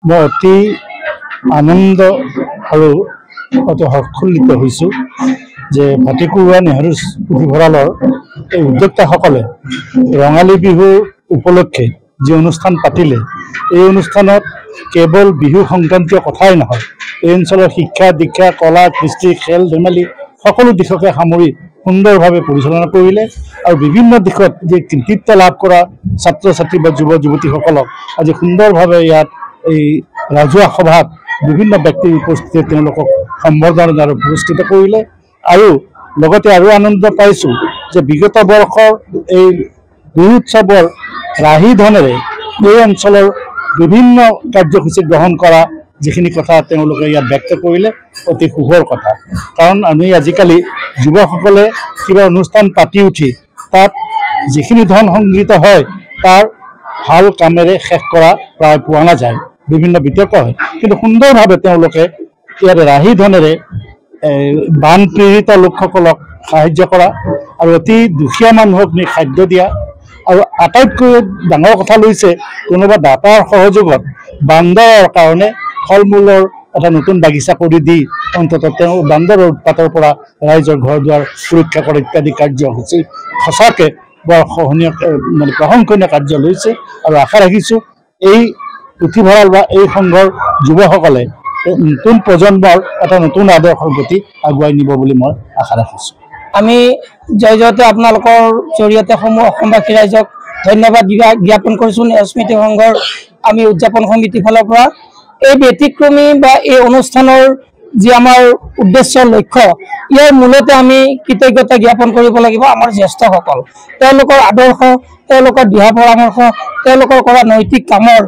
মই অতি আনন্দ আৰু অতি হৰ্ষোল্লিত হৈছোঁ যে ভাটিকুৰুৱা নেহেৰু পুথিভঁৰালৰ এই উদ্যোক্তাসকলে ৰঙালী বিহুৰ উপলক্ষে যি অনুষ্ঠান পাতিলে, এই অনুষ্ঠানত কেৱল বিহু সংক্ৰান্তীয় কথাই নহয়, এই অঞ্চলৰ শিক্ষা দীক্ষা কলা কৃষ্টি খেল ধেমালি সকলো দিশকে সামৰি সুন্দৰভাৱে পৰিচালনা কৰিলে আৰু বিভিন্ন দিশত যি কৃতিত্ব লাভ কৰা ছাত্ৰ ছাত্ৰী বা যুৱ যুৱতীসকলক আজি সুন্দৰভাৱে ইয়াত এই ৰাজহুৱা সভাত বিভিন্ন ব্যক্তিৰ উপস্থিতিত তেওঁলোকক সম্বৰ্ধনা আৰু পুৰস্কৃত কৰিলে। আৰু লগতে আৰু আনন্দ পাইছোঁ যে বিগত বৰ্ষৰ এই বিহু উৎসৱৰ ৰাহি ধনেৰে এই অঞ্চলৰ বিভিন্ন কাৰ্যসূচী গ্ৰহণ কৰা যিখিনি কথা তেওঁলোকে ইয়াত ব্যক্ত কৰিলে অতি সুখৰ কথা। কাৰণ আমি আজিকালি যুৱকসকলে কিবা অনুষ্ঠান পাতি উঠি তাত যিখিনি ধন সংগৃহীত হয় তাৰ ভাল কামেৰে শেষ কৰা প্ৰায় পোৱা নাযায়, বিভিন্ন বিতৰ্ক হয়। কিন্তু সুন্দৰভাৱে তেওঁলোকে ইয়াত ৰাহি ধনেৰে বান পীড়িত লোকসকলক সাহায্য কৰা আৰু অতি দুখীয়া মানুহক নি খাদ্য দিয়া আৰু আটাইতকৈ ডাঙৰ কথা লৈছে কোনোবা দাতাৰ সহযোগত বান্দৰৰ কাৰণে ফল মূলৰ এটা নতুন বাগিচা কৰি দি অন্ততঃ তেওঁ বান্দৰৰ উৎপাতৰ পৰা ৰাইজৰ ঘৰ দুৱাৰ সুৰক্ষা কৰা ইত্যাদি কাৰ্যসূচী সঁচাকৈ বৰ সহনীয় প্ৰশংসনীয় কাৰ্য লৈছে। আৰু আশা ৰাখিছোঁ এই পুথিভঁৰাল বা এই সংঘৰ যুৱসকলে নতুন প্ৰজন্মৰ এটা নতুন আদৰ্শৰ গতি আগুৱাই নিব বুলি মই আশা ৰাখিছোঁ। আমি জয়তে আপোনালোকৰ জৰিয়তে সমূহ অসমবাসী ৰাইজক ধন্যবাদ জ্ঞাপন কৰিছোঁ। স্মৃতি সংঘৰ আমি উদযাপন সমিতিৰ ফালৰ পৰা এই ব্যতিক্ৰমী বা এই অনুষ্ঠানৰ যি আমাৰ উদ্দেশ্য লক্ষ্য, ইয়াৰ মূলতে আমি কৃতজ্ঞতা জ্ঞাপন কৰিব লাগিব আমাৰ জ্যেষ্ঠসকল। তেওঁলোকৰ আদৰ্শ, তেওঁলোকৰ দিহা পৰামৰ্শ, তেওঁলোকৰ কৰা নৈতিক কামৰ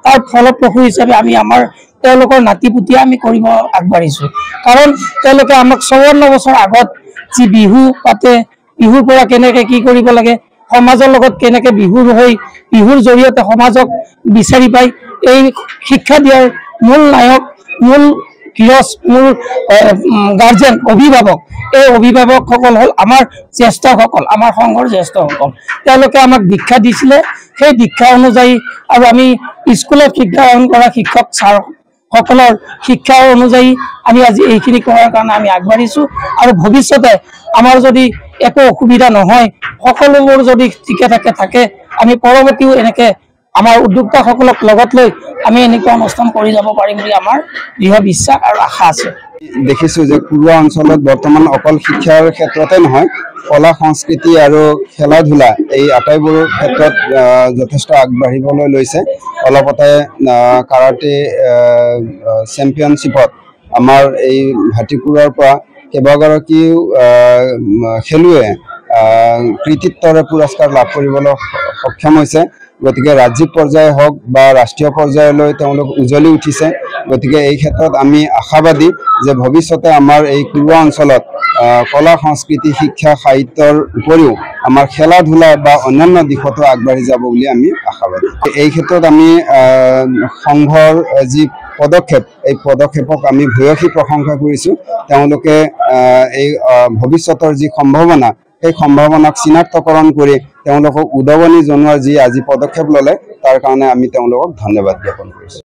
তাৰ ফলপ্ৰসূ হিচাপে আমি আমাৰ তেওঁলোকৰ নাতিপুতি আমি কৰিব আগবাঢ়িছোঁ। কাৰণ তেওঁলোকে আমাক 54 বছৰ আগত যি বিহু পাতে, বিহুৰ পৰা কেনেকৈ কি কৰিব লাগে, সমাজৰ লগত কেনেকৈ বিহুৰ হৈ বিহুৰ জৰিয়তে সমাজক বিচাৰি পায়, এই শিক্ষা দিয়াৰ মূল নায়ক, মূল গৃহস্থ, মূল গাৰ্জেন, অভিভাৱক, এই অভিভাৱকসকল হ'ল আমাৰ জ্যেষ্ঠসকল, আমাৰ সংঘৰ জ্যেষ্ঠসকল। তেওঁলোকে আমাক দীক্ষা দিছিলে, সেই দীক্ষা অনুযায়ী আৰু আমি স্কুলত শিক্ষা গ্ৰহণ কৰা শিক্ষক ছাৰসকলৰ শিক্ষা অনুযায়ী আমি আজি এইখিনি কৰাৰ কাৰণে আমি আগবাঢ়িছোঁ। আৰু ভৱিষ্যতে আমাৰ যদি একো অসুবিধা নহয়, সকলোবোৰ যদি ঠিকে থাকে আমি পৰৱৰ্তীও এনেকৈ আমাৰ উদ্যোক্তাসকলক লগত লৈ আমি এনেকুৱা অনুষ্ঠান কৰি যাব পাৰিম বুলি আমাৰ দৃঢ় বিশ্বাস আৰু আশা আছে। দেখিছোঁ যে কুৰুৱা অঞ্চলত বৰ্তমান অকল শিক্ষাৰ ক্ষেত্ৰতে নহয়, কলা সংস্কৃতি আৰু খেলা ধূলা এই আটাইবোৰ ক্ষেত্ৰত যথেষ্ট আগবাঢ়িবলৈ লৈছে। অলপতে কাৰাটে চেম্পিয়নশ্বিপত আমাৰ এই ভাটিকুৰুৱাৰ পৰা কেইবাগৰাকীও খেলুৱৈয়ে কৃতিত্বৰে পুৰস্কাৰ লাভ কৰিবলৈ সক্ষম হৈছে। গতিকে ৰাজ্যিক পৰ্যায়ে হওক বা ৰাষ্ট্ৰীয় পৰ্যায়লৈ তেওঁলোক উজ্বলি উঠিছে। গতিকে এই ক্ষেত্ৰত আমি আশাবাদী যে ভৱিষ্যতে আমাৰ এই কুৰুৱা অঞ্চলত কলা সংস্কৃতি শিক্ষা সাহিত্যৰ উপৰিও আমাৰ খেলা ধূলা বা অন্যান্য দিশতো আগবাঢ়ি যাব বুলি আমি আশাবাদী। এই ক্ষেত্ৰত আমি সংঘৰ যি পদক্ষেপ, এই পদক্ষেপক আমি ভূয়সী প্ৰশংসা কৰিছোঁ। তেওঁলোকে এই ভৱিষ্যতৰ যি সম্ভাৱনা, সেই সম্ভাৱনাক চিনাক্তকৰণ কৰি তেওঁলোকক উদগনি জনোৱাৰ যি আজি পদক্ষেপ ল'লে, তাৰ কাৰণে আমি তেওঁলোকক ধন্যবাদ জ্ঞাপন কৰিছোঁ।